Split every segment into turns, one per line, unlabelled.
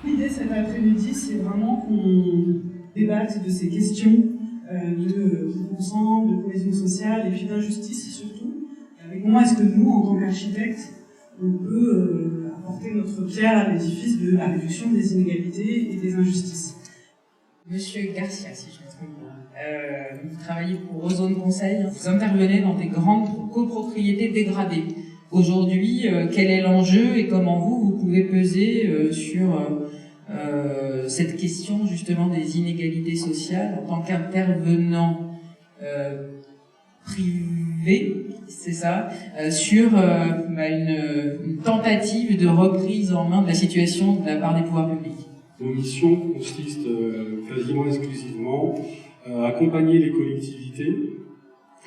L'idée cet après-midi, c'est vraiment qu'on débatte de ces questions de ensemble, de cohésion sociale et puis d'injustice surtout. Et comment est-ce que nous, en tant qu'architectes, on peut apporter notre pierre à l'édifice de la réduction des inégalités et des injustices.
Monsieur Garcia, si je me trompe pas, vous travaillez pour Ozone Conseil, vous intervenez dans des grandes copropriétés dégradées. Aujourd'hui, quel est l'enjeu et comment vous pouvez peser sur cette question justement des inégalités sociales en tant qu'intervenant privé, c'est ça, sur une tentative de reprise en main de la situation de la part des pouvoirs publics.
Nos missions consistent quasiment exclusivement à accompagner les collectivités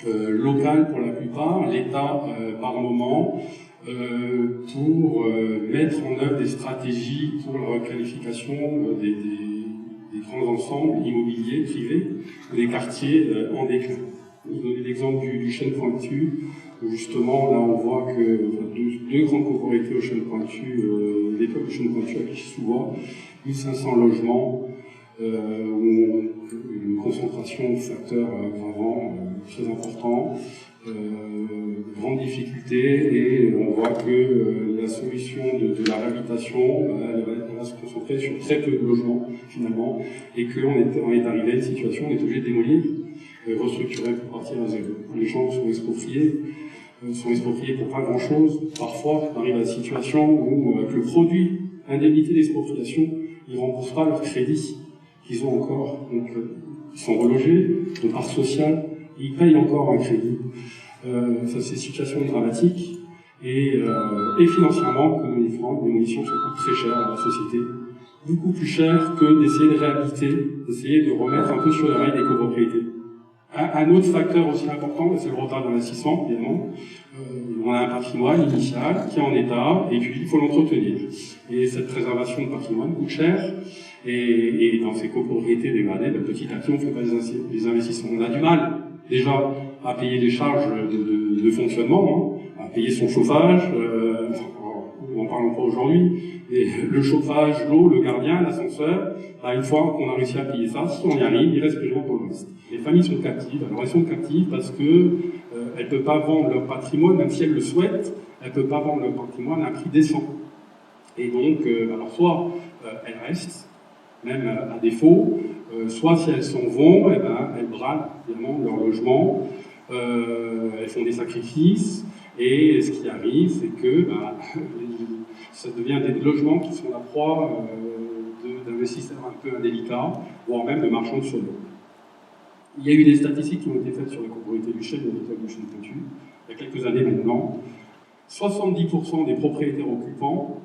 locales pour la plupart, l'État par moment, pour mettre en œuvre des stratégies pour la requalification des grands ensembles immobiliers privés, des quartiers en déclin. Vous donnez l'exemple du Chêne Pointu, où justement là on voit que deux grandes copropriétés au Chêne Pointu, l'école du Chêne Pointu à Clichy-sous-Bois, 1500 logements, une concentration de facteurs aggravants très importants, grande difficulté, et on voit que la solution de la réhabilitation elle va se concentrer sur très peu de logements finalement, et qu'on est arrivé à une situation où on est obligé de démolir, restructurer pour partir à zéro. Les gens sont expropriés pour pas grand chose. Parfois, on arrive à une situation où le produit indemnité d'expropriation, ils ne remboursent pas leur crédit qu'ils ont encore. Donc, ils sont relogés de part sociale, ils payent encore un crédit. Ça, c'est une situation dramatique. Et financièrement, que les démolitions sont très chères à la société. Beaucoup plus chères que d'essayer de réhabiliter, d'essayer de remettre un peu sur les rails des copropriétés. Un autre facteur aussi important, c'est le retard d'investissement, évidemment. On a un patrimoine initial qui est en état, et puis il faut l'entretenir. Et cette préservation de patrimoine coûte cher, et dans ces copropriétés dégradées, petit à petit, on ne fait pas des investissements. On a du mal, déjà, à payer les charges de fonctionnement, à payer son chauffage, n'en parlons pas aujourd'hui, et le chauffage, l'eau, le gardien, l'ascenseur, une fois qu'on a réussi à payer ça, si on y arrive, il reste plus rien pour le reste. Les familles sont captives. Alors elles sont captives parce que elles ne peuvent pas vendre leur patrimoine, même si elles le souhaitent, elles ne peuvent pas vendre leur patrimoine à un prix décent. Et donc, alors soit elles restent, même à défaut, soit si elles s'en vont, elles bradent évidemment leur logement, elles font des sacrifices, et ce qui arrive, c'est que ça devient des logements qui sont la proie d'investisseurs un peu indélicats, voire même de marchands de sommeil. Il y a eu des statistiques qui ont été faites sur la copropriété du Chêne et l'école du Chêne Pointu, il y a quelques années maintenant. 70% des propriétaires occupants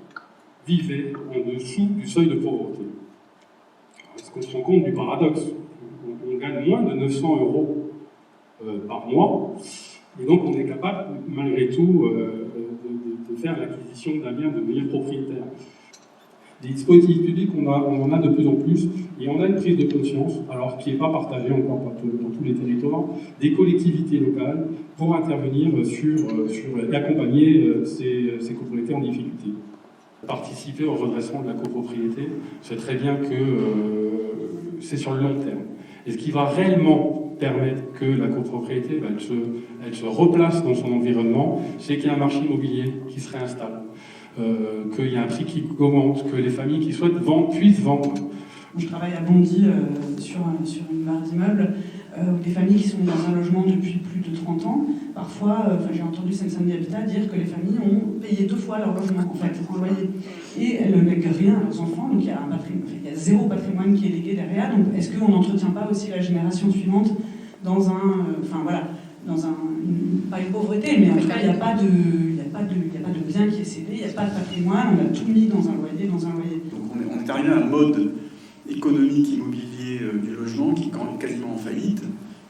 vivaient en dessous du seuil de pauvreté. Est-ce qu'on se rend compte du paradoxe? On gagne moins de 900 euros par mois, et donc on est capable, malgré tout, de faire l'acquisition d'un bien, de devenir propriétaire. Des dispositifs publics, on en a de plus en plus, et on a une prise de conscience, alors qui n'est pas partagée encore dans tous les territoires, des collectivités locales pour intervenir et accompagner ces copropriétés en difficulté. Participer au redressement de la copropriété, c'est très bien que c'est sur le long terme. Et ce qui va réellement permettre que la copropriété elle se replace dans son environnement, c'est qu'il y a un marché immobilier qui se réinstalle. Qu'il y a un prix qui augmente, que les familles qui souhaitent vendre puissent vendre.
Je travaille à Bondy sur une barre d'immeubles où des familles qui sont dans un logement depuis plus de 30 ans, parfois, j'ai entendu Seine-Saint-Denis Habitat dire que les familles ont payé 2 fois leur logement, en fait, en loyer. Et elles ne lèguent rien à leurs enfants, donc il y a zéro patrimoine qui est légué derrière. Donc est-ce qu'on n'entretient pas aussi la génération suivante dans pas une pauvreté, mais en tout cas, il n'y a pas de bien qui est cédé, il n'y a pas de patrimoine, on a tout mis dans un loyer.
Donc on est arrivé à un mode économique immobilier du logement qui est quasiment en faillite,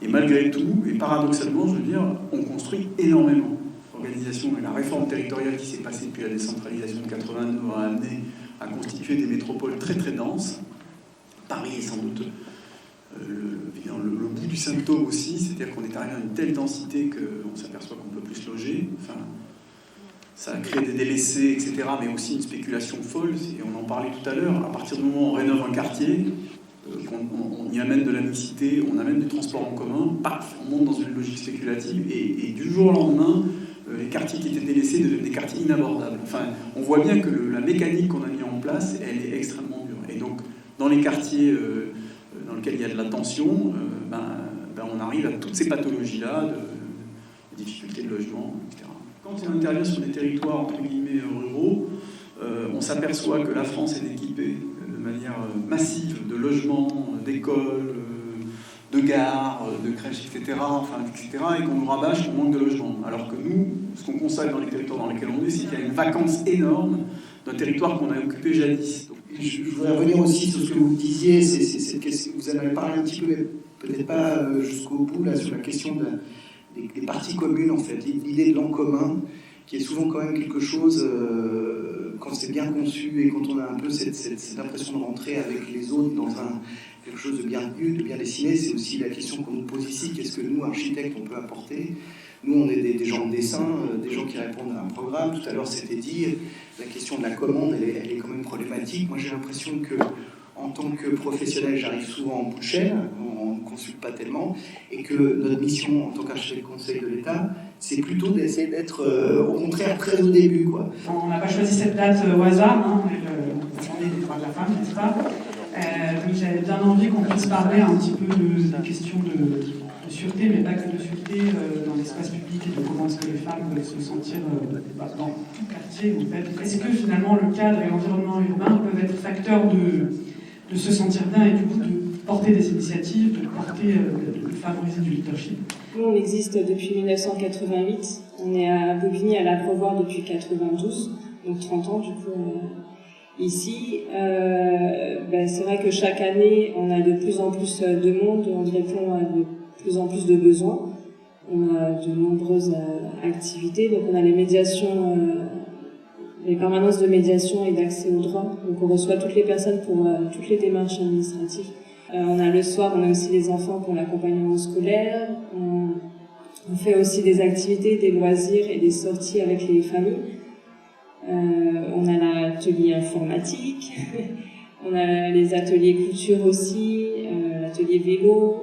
et malgré tout, et paradoxalement, je veux dire, on construit énormément. L'organisation et la réforme territoriale qui s'est passée depuis la décentralisation de 82 nous a amené à constituer des métropoles très très denses. Paris est sans doute le bout du symptôme aussi, c'est-à-dire qu'on est arrivé à une telle densité qu'on s'aperçoit qu'on ne peut plus se loger. Enfin, ça a créé des délaissés, etc., mais aussi une spéculation folle, et on en parlait tout à l'heure. À partir du moment où on rénove un quartier, on y amène de la mixité, on amène du transport en commun, paf, on monte dans une logique spéculative, et du jour au lendemain, les quartiers qui étaient délaissés deviennent des quartiers inabordables. Enfin, on voit bien que la mécanique qu'on a mis en place, elle est extrêmement dure. Et donc, dans les quartiers dans lesquels il y a de la tension, on arrive à toutes ces pathologies-là, de difficultés de logement, etc. Quand on intervient sur des territoires, entre guillemets, ruraux, on s'aperçoit que la France est équipée de manière massive de logements, d'écoles, de gares, de crèches, etc., et qu'on nous rabâche le manque de logements. Alors que nous, ce qu'on constate dans les territoires dans lesquels on est, c'est qu'il y a une vacance énorme d'un territoire qu'on a occupé jadis. Donc,
je voudrais revenir aussi sur ce que vous disiez, vous en avez parlé un petit peu, mais peut-être pas jusqu'au bout, là, sur la question des parties communes, en fait, l'idée de l'en commun, qui est souvent quand même quelque chose, quand c'est bien conçu et quand on a un peu cette impression de rentrer avec les autres dans quelque chose de bien tenu, de bien dessiné. C'est aussi la question qu'on nous pose ici, qu'est-ce que nous, architectes, on peut apporter? Nous, on est des gens de dessin, des gens qui répondent à un programme. Tout à l'heure, c'était dit, la question de la commande, elle est quand même problématique. Moi, j'ai l'impression que, en tant que professionnel, j'arrive souvent en bout de chaîne, on ne consulte pas tellement, et que notre mission, en tant qu'architecte conseil de l'État, c'est plutôt d'essayer d'être, au contraire, très au début, quoi.
On n'a pas choisi cette date au hasard, hein, la journée des droits de la femme, n'est-ce pas? Donc j'avais bien envie qu'on puisse parler un petit peu des questions de sûreté, mais pas que de sûreté dans l'espace public et de comment est-ce que les femmes peuvent se sentir dans tout quartier. En fait. Est-ce que finalement le cadre et l'environnement urbain peuvent être facteurs de se sentir bien et du coup de porter des initiatives, de favoriser du leadership?
Nous, on existe depuis 1988. On est à Bobigny, à la Beauvoir depuis 92, donc 30 ans du coup. Ici, c'est vrai que chaque année, on a de plus en plus de monde, on répond à de plus en plus de besoins. On a de nombreuses activités, donc on a les médiations, les permanences de médiation et d'accès au droit. Donc on reçoit toutes les personnes pour toutes les démarches administratives. On a le soir, on a aussi les enfants pour l'accompagnement scolaire. On fait aussi des activités, des loisirs et des sorties avec les familles. On a l'atelier informatique, on a les ateliers couture aussi, l'atelier vélo.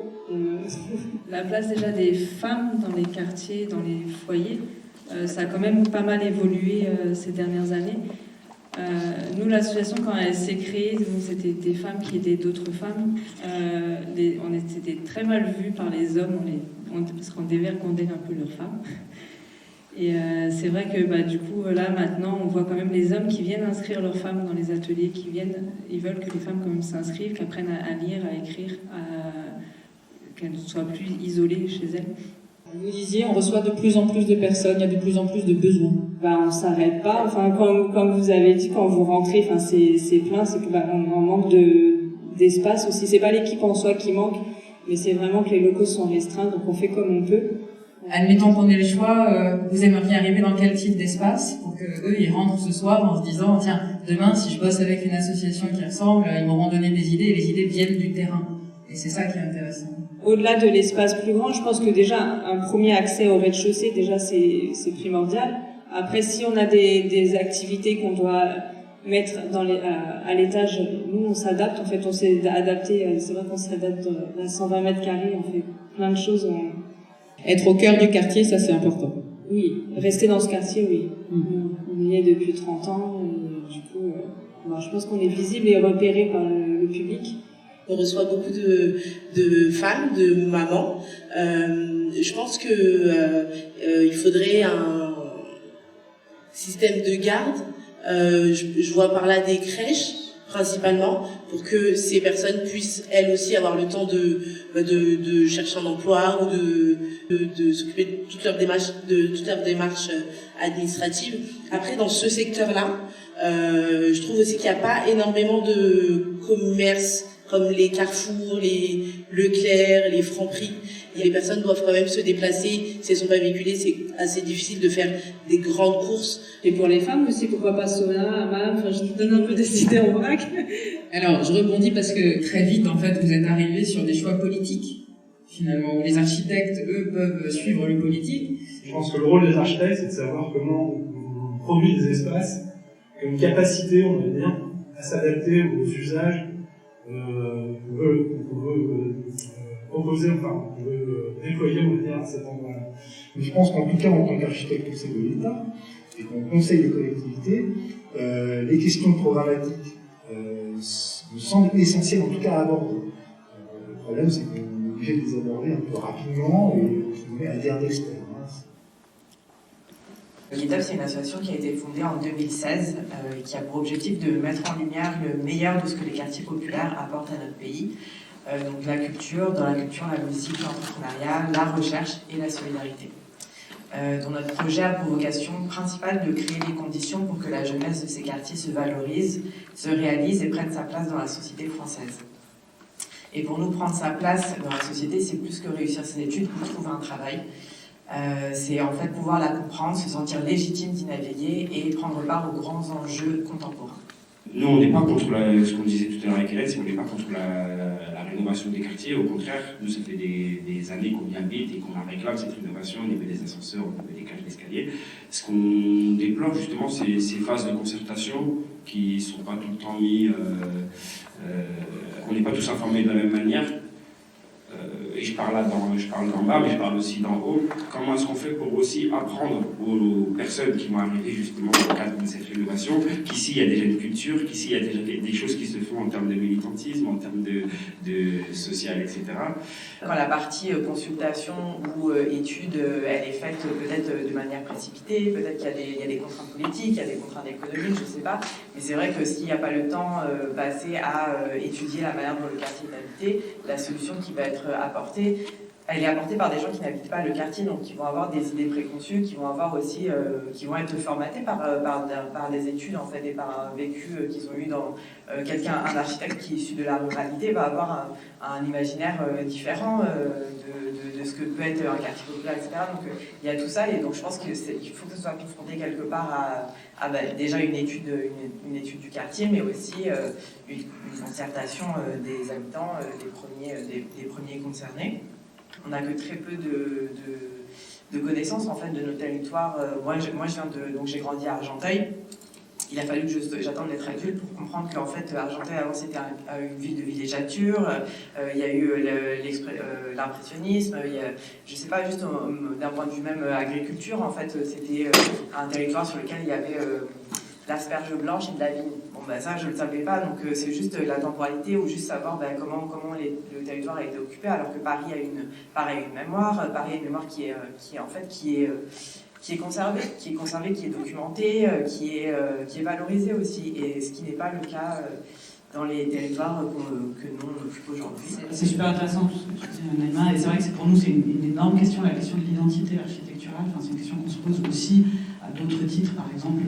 La place déjà des femmes dans les quartiers, dans les foyers, ça a quand même pas mal évolué ces dernières années. Nous, l'association, quand elle s'est créée, c'était des femmes qui aidaient d'autres femmes. On était très mal vus par les hommes, parce qu'on dévergondait un peu leurs femmes. Et c'est vrai que du coup, là, maintenant, on voit quand même les hommes qui viennent inscrire leurs femmes dans les ateliers, ils veulent que les femmes quand même s'inscrivent, qu'elles apprennent à lire, à écrire, qu'elles ne soient plus isolées chez elles.
Vous disiez, on reçoit de plus en plus de personnes, il y a de plus en plus de besoins.
On s'arrête pas. Enfin, comme vous avez dit, quand vous rentrez, c'est plein, c'est qu'on manque d'espace aussi. C'est pas l'équipe en soi qui manque, mais c'est vraiment que les locaux sont restreints, donc on fait comme on peut.
Admettons qu'on ait le choix, vous aimeriez arriver dans quel type d'espace pour que eux ils rentrent ce soir en se disant tiens, demain si je bosse avec une association qui ressemble, ils m'auront donné des idées et les idées viennent du terrain. Et c'est ça qui est intéressant.
Au-delà de l'espace plus grand, je pense que déjà un premier accès au rez-de-chaussée, déjà c'est primordial. Après, si on a des activités qu'on doit mettre à l'étage, nous on s'adapte. En fait, on s'est adapté. C'est vrai qu'on s'adapte à 120 mètres carrés. On fait plein de choses.
Être au cœur du quartier, ça c'est important.
Oui, rester dans ce quartier, oui. On y est depuis 30 ans. Et du coup, je pense qu'on est visible et repéré par le public.
On reçoit beaucoup de femmes, de mamans. Je pense que il faudrait un système de garde. Je vois par là des crèches principalement pour que ces personnes puissent elles aussi avoir le temps de chercher un emploi ou de s'occuper de toute leur démarche administrative. Après, dans ce secteur-là, je trouve aussi qu'il n'y a pas énormément de commerce comme les Carrefour, les Leclerc, les Franprix. Et les personnes doivent quand même se déplacer. Si elles sont pas véhiculées, c'est assez difficile de faire des grandes courses.
Et pour les femmes aussi, pourquoi pas Sona, Hammam, enfin, je te donne un peu des idées en vrac.
Alors, je rebondis parce que très vite, en fait, vous êtes arrivés sur des choix politiques, finalement, où les architectes, eux, peuvent suivre le politique.
Je pense que le rôle des architectes, c'est de savoir comment on produit des espaces, qui ont une capacité, on va dire, à s'adapter aux usages qu'on veut proposer, enfin, qu'on veut déployer, on va dire, à cet endroit-là. Mais je pense qu'en tout cas, en tant qu'architecte au sein de l'État, et qu'on conseille les collectivités, les questions programmatiques me semblent essentielles, en tout cas, à aborder. Le problème, c'est qu'on est obligé de les aborder un peu rapidement et à dire d'experts.
GitHub, c'est une association qui a été fondée en 2016 et qui a pour objectif de mettre en lumière le meilleur de ce que les quartiers populaires apportent à notre pays. Donc la culture, dans la culture, la musique, l'entrepreneuriat, la recherche et la solidarité. Dont notre projet a pour vocation principale de créer les conditions pour que la jeunesse de ces quartiers se valorise, se réalise et prenne sa place dans la société française. Et pour nous, prendre sa place dans la société, c'est plus que réussir ses études ou trouver un travail. C'est en fait pouvoir la comprendre, se sentir légitime d'y naviguer et prendre part aux grands enjeux contemporains.
Nous, on n'est pas contre ce qu'on disait tout à l'heure avec Hélène, c'est qu'on n'est pas contre la rénovation des quartiers. Au contraire, nous, ça fait des années qu'on y habite et qu'on réclame cette rénovation au niveau des ascenseurs, au niveau des cages d'escalier. Ce qu'on déplore justement, c'est ces phases de concertation qui ne sont pas tout le temps mis... on n'est pas tous informés de la même manière. Et je parle d'en bas, mais je parle aussi d'en haut. Comment est-ce qu'on fait pour aussi apprendre aux personnes qui vont arriver justement dans le cadre de cette rénovation qu'ici il y a déjà une culture, qu'ici il y a déjà des choses qui se font en termes de militantisme, en termes de social, etc.
Quand la partie consultation ou étude, elle est faite peut-être de manière précipitée, peut-être qu'il y a des contraintes politiques, il y a des contraintes économiques, je ne sais pas. Mais c'est vrai que s'il n'y a pas le temps passé à étudier la manière dont le quartier est habité, la solution qui va être apportée, elle est apportée par des gens qui n'habitent pas le quartier, donc qui vont avoir des idées préconçues, qui vont avoir aussi, qui vont être formatées par des études en fait et par un vécu qu'ils ont eu dans un architecte qui est issu de la ruralité va avoir un imaginaire différent de ce que peut être un quartier populaire, etc. Donc il y a tout ça et donc je pense qu'il faut que ce soit confronté quelque part à déjà une étude du quartier, mais aussi une concertation des habitants, des premiers concernés. On n'a que très peu de connaissances en fait de nos territoires. Moi, j'ai grandi à Argenteuil. Il a fallu que j'attende d'être adulte pour comprendre qu'en fait Argenteuil avant c'était une ville de villégiature. Il y a eu l'impressionnisme. Je sais pas, juste d'un point de vue même agriculture, en fait c'était un territoire sur lequel il y avait l'asperge blanche et de la vigne. Bon, ça, je ne le savais pas, donc c'est juste la temporalité ou juste savoir comment le territoire a été occupé, alors que Paris a une mémoire, Paris a une mémoire qui est conservée, qui est documentée, qui est valorisée aussi, et ce qui n'est pas le cas dans les territoires que nous on occupe aujourd'hui.
C'est super intéressant tout ce que tu dis, Naïma, et c'est vrai que pour nous c'est une énorme question, la question de l'identité architecturale. Enfin, c'est une question qu'on se pose aussi à d'autres titres, par exemple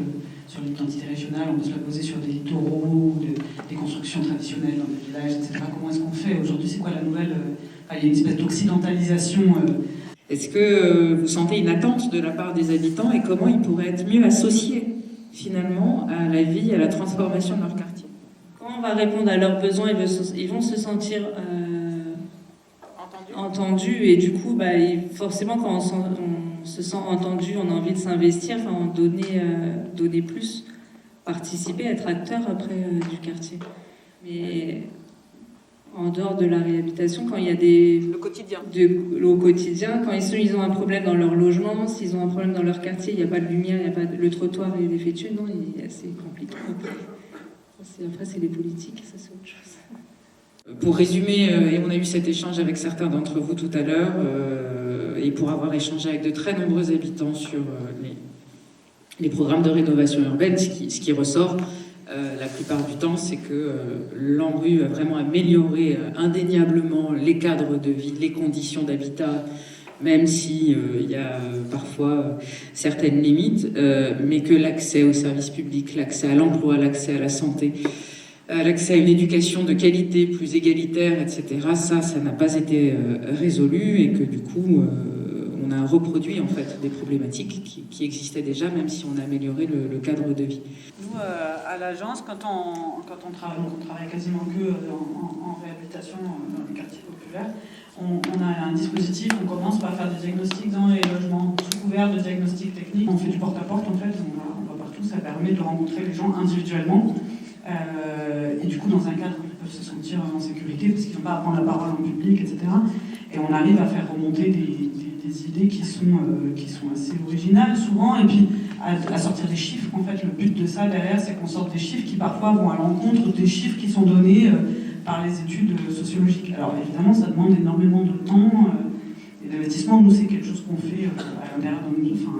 sur l'identité régionale, on peut se la poser sur des littoraux, des constructions traditionnelles dans des villages, etc. Comment est-ce qu'on fait aujourd'hui? C'est quoi la nouvelle... il y a une espèce d'occidentalisation.
Est-ce que vous sentez une attente de la part des habitants et comment ils pourraient être mieux associés finalement à la vie, à la transformation de leur quartier?
Quand on va répondre à leurs besoins, ils vont se sentir entendus et du coup, forcément quand on se sent entendu, on a envie de s'investir, donner plus, participer, être acteur après du quartier. Mais en dehors de la réhabilitation, quand il y a le quotidien, quand ils ont un problème dans leur logement, s'ils ont un problème dans leur quartier, il n'y a pas de lumière, il n'y a pas le trottoir est défectueux, non, il est assez compliqué. Après, c'est les politiques, ça c'est autre chose.
Pour résumer, et on a eu cet échange avec certains d'entre vous tout à l'heure, et pour avoir échangé avec de très nombreux habitants sur les programmes de rénovation urbaine, ce qui ressort la plupart du temps, c'est que l'ANRU a vraiment amélioré indéniablement les cadres de vie, les conditions d'habitat, même si il y a parfois certaines limites, mais que l'accès aux services publics, l'accès à l'emploi, l'accès à la santé,
l'accès à une éducation de qualité plus égalitaire, etc., ça n'a pas été résolu et que du coup, on a reproduit en fait des problématiques qui existaient déjà, même si on a amélioré le cadre de vie.
Nous, à l'agence, quand on travaille quasiment que en réhabilitation dans les quartiers populaires, on a un dispositif, on commence par faire des diagnostics dans les logements sous couvert de diagnostics techniques. On fait du porte-à-porte, en fait, on va partout, ça permet de rencontrer les gens individuellement. Et du coup, dans un cadre où ils peuvent se sentir en sécurité, parce qu'ils n'ont pas à prendre la parole en public, etc. Et on arrive à faire remonter des idées qui sont assez originales, souvent, et puis à sortir des chiffres. En fait, le but de ça, derrière, c'est qu'on sorte des chiffres qui, parfois, vont à l'encontre des chiffres qui sont donnés par les études sociologiques. Alors, évidemment, ça demande énormément de temps et d'investissement. Nous, c'est quelque chose qu'on fait à l'intérieur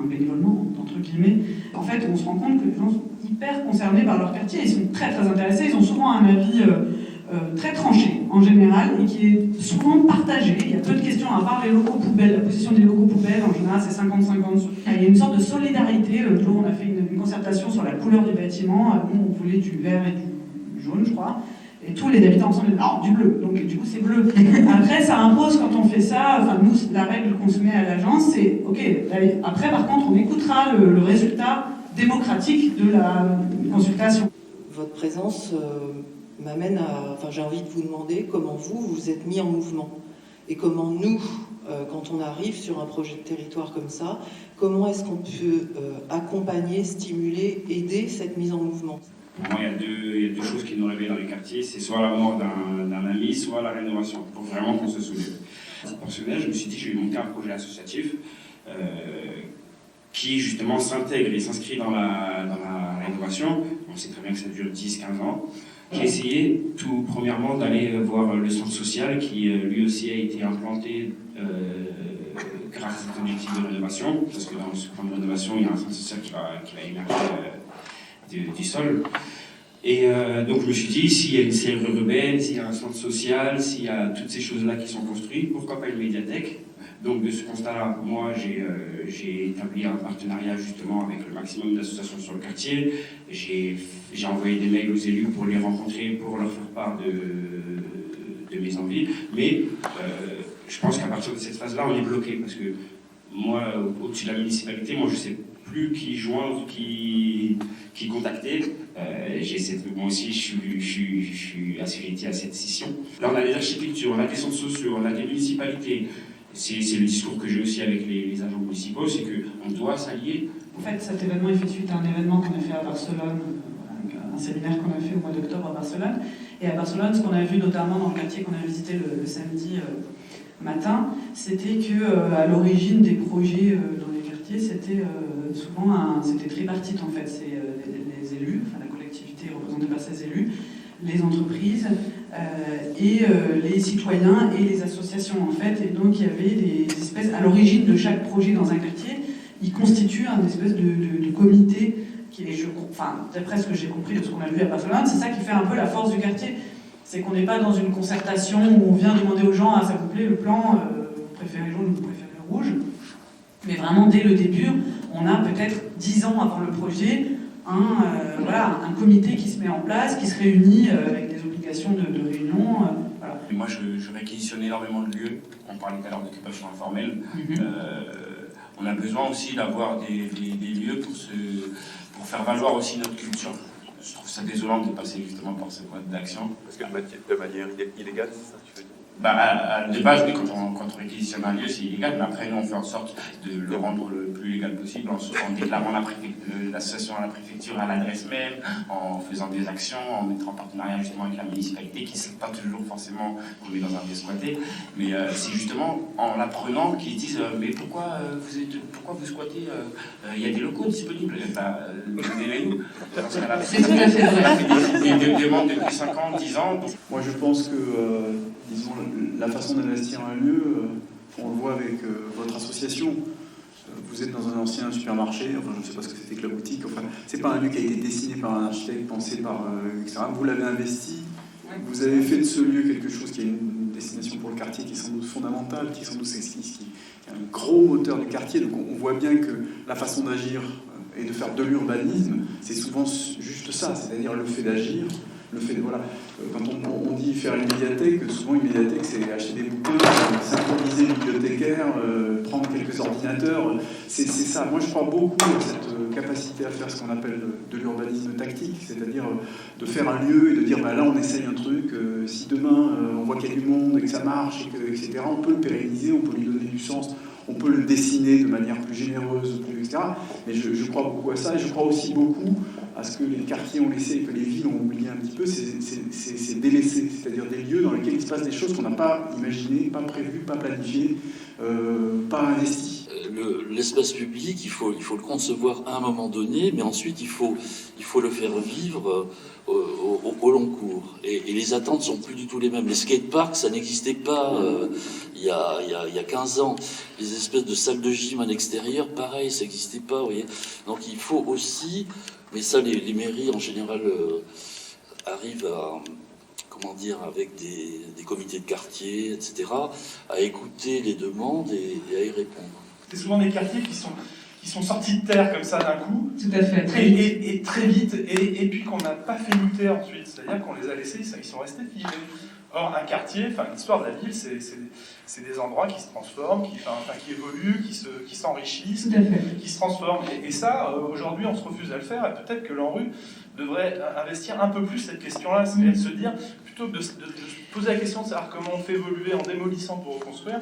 bénévolement, entre guillemets. En fait, on se rend compte que les gens sont hyper concernés par leur quartier. Ils sont très, très intéressés. Ils ont souvent un avis très tranché, en général, et qui est souvent partagé. Il y a peu de questions, à part les locaux poubelles. La position des locaux poubelles, en général, c'est 50-50. Il y a une sorte de solidarité. L'autre jour, on a fait une concertation sur la couleur du bâtiment. Nous, on voulait du vert et du jaune, je crois. Et tous les habitants ensemble disent non, du bleu, donc du coup c'est bleu. Après, ça impose quand on fait ça, enfin nous, la règle qu'on se met à l'agence, c'est ok, après par contre, on écoutera le résultat démocratique de la consultation.
Votre présence m'amène à. Enfin, j'ai envie de vous demander comment vous êtes mis en mouvement. Et comment nous, quand on arrive sur un projet de territoire comme ça, comment est-ce qu'on peut accompagner, stimuler, aider cette mise en mouvement ?
Moi, il y a deux choses qui nous réveillent dans les quartiers, c'est soit la mort d'un ami, soit la rénovation, pour vraiment qu'on se soulève. Personnellement, je me suis dit, je vais monter un projet associatif qui justement s'intègre et s'inscrit dans la rénovation. On sait très bien que ça dure 10-15 ans. J'ai essayé tout premièrement d'aller voir le centre social qui lui aussi a été implanté grâce à cet objectif de rénovation, parce que dans ce plan de rénovation, il y a un centre social qui va émerger du sol. Et donc je me suis dit, s'il y a une serre urbaine, s'il y a un centre social, s'il y a toutes ces choses-là qui sont construites, pourquoi pas une médiathèque? Donc de ce constat-là, moi j'ai établi un partenariat justement avec le maximum d'associations sur le quartier. J'ai envoyé des mails aux élus pour les rencontrer, pour leur faire part de mes envies. Mais je pense qu'à partir de cette phase-là, on est bloqué parce que moi, au-dessus de la municipalité, moi je sais plus qui joindre, qui contacter. Moi aussi, je suis assujetti à cette scission. Là, on a les architectures, on a des centres sociaux, on a des municipalités. C'est le discours que j'ai aussi avec les agents municipaux, c'est qu'on doit s'allier.
En fait, cet événement, il fait suite à un événement qu'on a fait à Barcelone, un séminaire qu'on a fait au mois d'octobre à Barcelone. Et à Barcelone, ce qu'on a vu notamment dans le quartier qu'on a visité le samedi matin, c'était qu'à l'origine des projets dans les quartiers, c'était souvent c'était tripartite en fait. C'est les élus, enfin la collectivité représentée par ces élus, les entreprises et les citoyens et les associations en fait. Et donc il y avait des espèces, à l'origine de chaque projet dans un quartier, il constitue un espèce de comité qui est, d'après ce que j'ai compris de ce qu'on a vu à Barcelone, c'est ça qui fait un peu la force du quartier. C'est qu'on n'est pas dans une concertation où on vient demander aux gens, ça vous plaît le plan, vous préférez jaune ou vous préférez rouge. Mais vraiment, dès le début, on a peut-être 10 ans avant le projet, un comité qui se met en place, qui se réunit avec des obligations de réunion. Voilà.
Moi, je réquisitionne énormément de lieux. On parlait tout à l'heure d'occupation informelle. On a besoin aussi d'avoir des lieux pour faire valoir aussi notre culture. Je trouve ça désolant de passer justement par ce mode d'action.
Parce que de manière illégale, c'est ça que tu veux dire?
De base, oui, quand on réquisitionne un lieu, c'est illégal, mais après, nous, on fait en sorte de le rendre le plus légal possible en déclarant l'association à la préfecture à l'adresse même, en faisant des actions, en mettant en partenariat justement avec la municipalité, qui ne sait pas toujours forcément qu'on est dans un bien squatté, mais c'est justement en l'apprenant qu'ils disent mais pourquoi vous squattez, il y a des locaux disponibles, donnez-les-nous.
C'est tout à fait vrai.
Des demandes depuis 5 ans, 10 ans. Donc...
Moi, je pense que disons, la façon d'investir un lieu, on le voit avec votre association. Vous êtes dans un ancien supermarché, enfin je ne sais pas ce que c'était que la boutique, enfin c'est pas un lieu qui a été dessiné par un architecte, pensé par etc. Vous l'avez investi, vous avez fait de ce lieu quelque chose qui est une destination pour le quartier qui est sans doute fondamentale, qui est sans doute qui est un gros moteur du quartier. Donc on voit bien que la façon d'agir et de faire de l'urbanisme, c'est souvent juste ça, c'est-à-dire le fait d'agir, le fait, voilà, quand on dit faire une médiathèque, souvent une médiathèque c'est acheter des bouquins, synchroniser le bibliothécaire, prendre quelques ordinateurs, c'est ça. Moi je crois beaucoup à cette capacité à faire ce qu'on appelle de l'urbanisme tactique, c'est-à-dire de faire un lieu et de dire là on essaye un truc, si demain on voit qu'il y a du monde et que ça marche, etc., on peut le pérenniser, on peut lui donner du sens, on peut le dessiner de manière plus généreuse, etc. Mais je crois beaucoup à ça, et je crois aussi beaucoup à ce que les quartiers ont laissé et que les villes ont oublié un petit peu, c'est délaissé, c'est-à-dire des lieux dans lesquels il se passe des choses qu'on n'a pas imaginées, pas prévues, pas planifiées, pas investies.
L'espace public, il faut le concevoir à un moment donné, mais ensuite il faut le faire vivre au long cours. Et les attentes sont plus du tout les mêmes. Les skateparks, ça n'existait pas il y a 15 ans. Les espèces de salles de gym à l'extérieur, pareil, ça n'existait pas. Vous voyez. Donc il faut aussi, mais ça les mairies en général arrivent à, comment dire, avec des comités de quartier, etc., à écouter les demandes et à y répondre.
C'est souvent des quartiers qui sont sortis de terre comme ça d'un coup.
Tout à fait.
Et très vite, et puis qu'on n'a pas fait muter ensuite. C'est-à-dire qu'on les a laissés, ils sont restés figés. Or, un quartier, enfin l'histoire de la ville, c'est des endroits qui se transforment, qui évoluent, qui s'enrichissent, qui se transforment. Et ça, aujourd'hui, on se refuse à le faire. Et peut-être que l'ANRU devrait investir un peu plus cette question-là, c'est-à-dire de se dire, plutôt que de se poser la question de savoir comment on fait évoluer en démolissant pour reconstruire,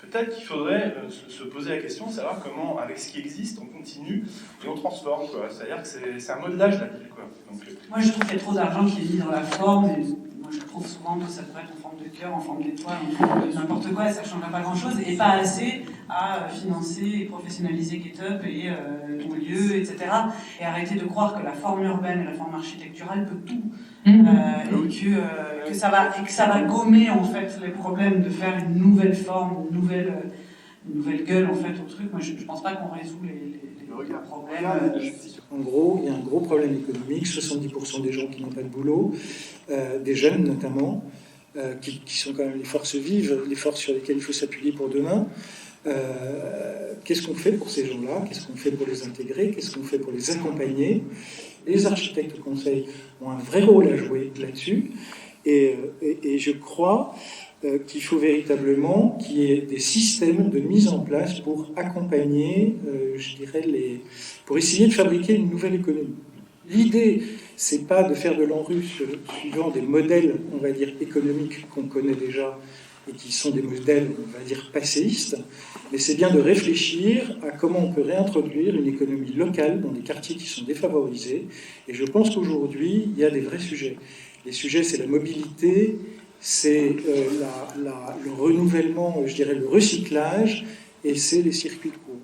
peut-être qu'il faudrait se poser la question de savoir comment, avec ce qui existe, on continue et on transforme. C'est-à-dire que c'est un modelage de la ville. Donc,
moi, je trouve qu'il y a trop d'argent qui est mis dans la forme. Et moi, je trouve souvent que ça pourrait être en forme de cœur, en forme d'étoile, en forme de n'importe quoi, et ça ne changerait pas grand-chose, et pas assez à financer et professionnaliser GetUp et ton lieu, etc. Et arrêter de croire que la forme urbaine et la forme architecturale peut tout. Et que ça va gommer en fait les problèmes de faire une nouvelle forme, une nouvelle gueule en fait au truc. Moi, je ne pense pas qu'on résout les problèmes.
En gros, il y a un gros problème économique. 70% des gens qui n'ont pas de boulot, des jeunes notamment, qui sont quand même les forces vives, les forces sur lesquelles il faut s'appuyer pour demain. Qu'est-ce qu'on fait pour ces gens-là? Qu'est-ce qu'on fait pour les intégrer? Qu'est-ce qu'on fait pour les accompagner? Les architectes conseils ont un vrai rôle à jouer là-dessus. Et je crois qu'il faut véritablement qu'il y ait des systèmes de mise en place pour accompagner, je dirais, pour essayer de fabriquer une nouvelle économie. L'idée, c'est pas de faire de l'ANRU suivant des modèles, on va dire, économiques qu'on connaît déjà et qui sont des modèles, on va dire, passéistes, mais c'est bien de réfléchir à comment on peut réintroduire une économie locale dans des quartiers qui sont défavorisés. Et je pense qu'aujourd'hui, il y a des vrais sujets. Les sujets, c'est la mobilité, c'est le renouvellement, je dirais, le recyclage, et c'est les circuits courts.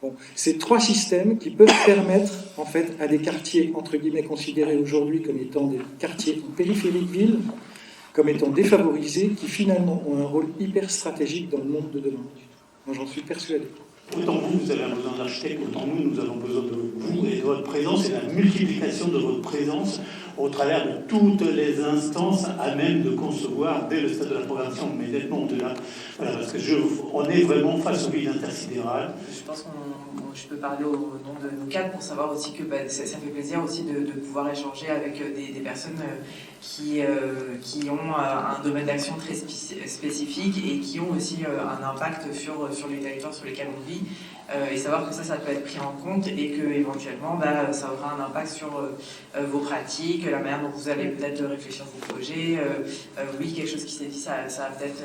Bon, c'est trois systèmes qui peuvent permettre, en fait, à des quartiers, entre guillemets, considérés aujourd'hui comme étant des quartiers en périphérie de ville, comme étant défavorisés, qui finalement ont un rôle hyper stratégique dans le monde de demain. Moi, j'en suis persuadé.
Autant vous avez un besoin d'architecte, autant nous avons besoin de vous et de votre présence et de la multiplication de votre présence au travers de toutes les instances à même de concevoir dès le stade de la programmation, mais nettement au-delà. Voilà, parce que on est vraiment face aux villes intersidérales.
Je pense je peux parler au nom de nos cadres pour savoir aussi que ça fait plaisir aussi de pouvoir échanger avec des personnes qui ont un domaine d'action très spécifique et qui ont aussi un impact sur les territoires sur lesquels on vit, et savoir que ça peut être pris en compte et que éventuellement ça aura un impact sur vos pratiques, la manière dont vous allez peut-être réfléchir vos projets. Oui, quelque chose qui s'est dit, ça va peut-être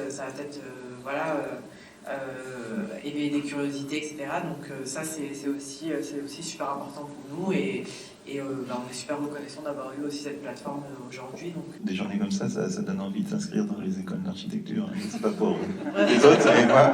éveiller des curiosités, etc. Donc ça c'est aussi super important pour nous et on est super reconnaissant d'avoir eu aussi cette plateforme aujourd'hui. Donc.
Des journées comme ça donne envie de s'inscrire dans les écoles d'architecture. C'est pas pour les autres, mais moi...